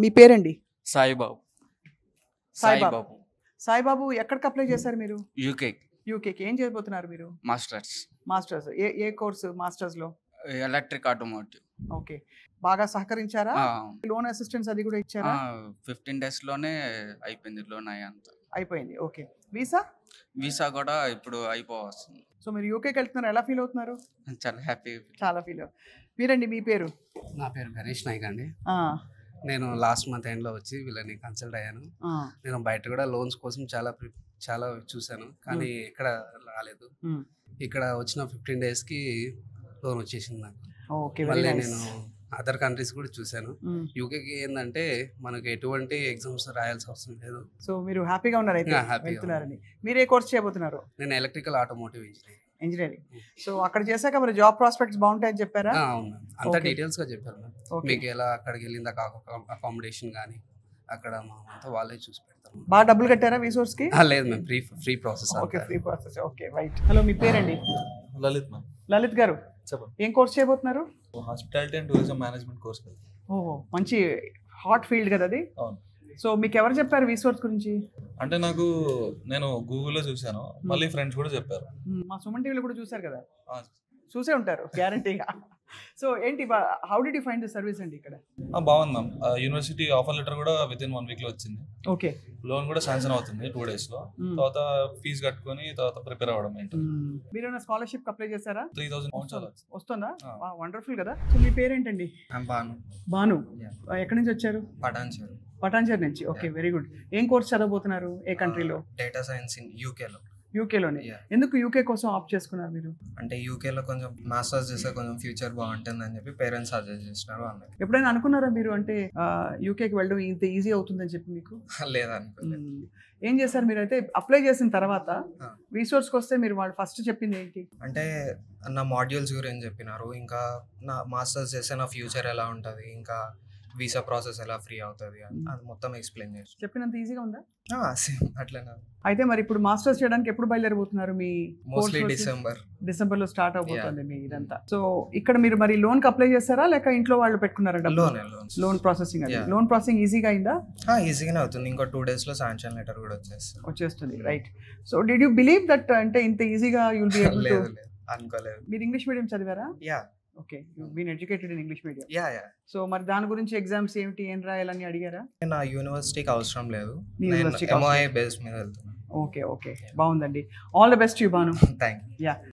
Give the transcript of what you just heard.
మీ పేరండి? సాయిబాబు. సాయిబాబు. సాయిబాబు ఎక్కడికి అప్లై చేశారు మీరు? యూకేకి. ఏం చేయబోతున్నారు మీరు? మాస్టర్స్. ఏ కోర్సు మాస్టర్స్లో? Electric automotive. ఓకే. బాగా సహకరించారా? లోన్ అసిస్టెన్స్ అది కూడా ఇచ్చారా? 15 days లోనే అయిపోయింది లోన్ అయ్యంత. అయిపోయింది. ఓకే. వీసా కూడా ఇప్పుడు అయిపోవస్తుంది. సో మీరు యూకేకి వెళ్తున్నారు, ఎలా ఫీల్ అవుతున్నారు? చాలా హ్యాపీ. చాలా ఫీల్. మీరండి, మీ పేరు? నా పేరు గణేష్ నాయక్ అండి. నేను లాస్ట్ మంత్ ఎండ్లో వచ్చి వీళ్ళని కన్సల్ట్ అయ్యాను. నేను బయట కూడా లోన్స్ కోసం చాలా చూశాను, కానీ ఎక్కడ రాలేదు. ఇక్కడ వచ్చిన 15 daysకి లోన్ వచ్చేసింది నాకు. మళ్ళీ నేను అదర్ కంట్రీస్ కూడా చూశాను. యూకేకి ఏంటంటే మనకు ఎటువంటి ఎగ్జామ్స్ రాయాల్సిన అవసరం లేదు. సో మీరు హ్యాపీగా ఉన్నారు అయితే వెళ్తున్నారని. మీరు ఏ కోర్స్ చేయబోతున్నారు? నేను ఎలక్ట్రికల్ ఆటోమోటివ్ ఇంజనీరింగ్. సో అక్కడ చేశాక మరి జాబ్ ప్రాస్పెక్ట్స్ బాగుంటాయని చెప్పారా? అవును, అంతా డీటెయిల్స్ గా చెప్పారు. మీకు ఎలా అక్కడికి వెళ్ళింది అకామిడేషన్ కానీ అక్కడ అంతా వాళ్ళే చూసి పెడతారు. బాగా డబ్బులు కట్టారా రిసోర్స్ కి? లేదు ma'am, free process. Okay, free process. Okay, right. Hello, మీ పేరండి? లలిత్ మ్యామ్. లలిత్ గారు, చెప్పండి. ఏం కోర్స్ చేయబోతున్నారు? Hospitality and tourism management course. ఓహో, మంచి హాట్ ఫీల్డ్ కదా అది. అవును. సో మీకు ఎవరు చెప్పారు రీసోర్స్ గురించి? అంటే నేను గూగుల్లో చూశాను, మళ్ళీ ఫ్రెండ్స్ కూడా చెప్పారు. మా సుమన్ టీవీలో కూడా చూసారు కదా, చూసే ఉంటారు గ్యారంటీగా. సో ఏంటి, how did you find the service అండి ఇక్కడ? బాగుంది మ్యామ్. యూనివర్సిటీ ఆఫర్ లెటర్ కూడా విత్ ఇన్ 1 week లో వచ్చింది. ఓకే. లోన్ కూడా శాంక్షన్ అవుతుంది 2 days లో. తర్వాత ఫీజు కట్టుకొని తర్వాత ప్రిపేర్ అవ్వడం. మీరు స్కాలర్షిప్ అప్లై చేశారా? 3000 pounds వస్తుందా? వండర్ఫుల్ కదా. సో మీ పేరేంటండి? భాను. ఎక్కడి నుంచి వచ్చారు? పటాన్చేరు నుంచి. Okay, very good. ఏం కోర్స్ చదవబోతున్నారు? ఏ కంట్రీలో? డేటా సైన్స్ ఇన్ యూకేలోనే. ఎందుకు యూకే కోసం ఆప్ట్ చేసుకున్నారు మీరు? అంటే యూకేలో కొంచెం మాస్టర్స్ చేస్తే కొంచెం ఫ్యూచర్ బాగుంటుంది అని చెప్పి పేరెంట్స్ సజెస్ట్ చేసినారు. ఎప్పుడైనా అనుకున్నారా మీరు అంటే యూకేకి వెళ్ళడం ఇంత ఈజీ అవుతుందని చెప్పి? మీకు లేదనుకోలేదు. ఏం చేశారు మీరు అయితే? అప్లై చేసిన తర్వాత రీసోర్స్కి వస్తే మీరు వాళ్ళు ఫస్ట్ చెప్పింది ఏంటి? అంటే నా మాడ్యూల్స్ గురించి చెప్పినారు, ఇంకా నా మాస్టర్స్ చేస్తే నా ఫ్యూచర్ ఎలా ఉంటుంది, ఇంకా వీసా ప్రాసెస్ ఎలా ఫ్రీ అవుతుంది అది మొత్తం ఎక్స్ప్లెయిన్ చేసి. చెప్పినంత ఈజీగా ఉందా? అట్లనే. అయితే మరి ఇప్పుడు మాస్టర్స్ చేయడానికి ఎప్పుడు బయలుదేరబోతున్నారు? మీ మోస్ట్లీ డిసెంబర్లో స్టార్ట్ అవబోతుంది మీ ఇదంతా. సో ఇక్కడ మీరు మరి లోన్ కి అప్లై చేస్తారా లేక ఇంట్లో వాళ్ళు పెట్టుకున్నారా? Loan processing. లోన్ ప్రాసెసింగ్ ఈజీగా అయిందా? ఈజీగానే అవుతుంది. ఇంకో 2 days లో శాంక్షన్ లెటర్ కూడా వచ్చేస్తుంది. Right. So did you believe that అంటే ఇంత ఈజీగా you will be able to? అనుకోలేదు. మీరు ఇంగ్లీష్ మీడియం చదివారా? Okay, you been educated in English medium. So మరి దాని గురించి ఎగ్జామ్స్ ఏమిటి, ఏం రాయాలని అడిగారా? నా యూనివర్సిటీకి అవసరం లేదు, MOI బేస్ మీద వెళ్తున్నా. ఓకే, బాగుందండి. All the best you Bhanu. Thank you.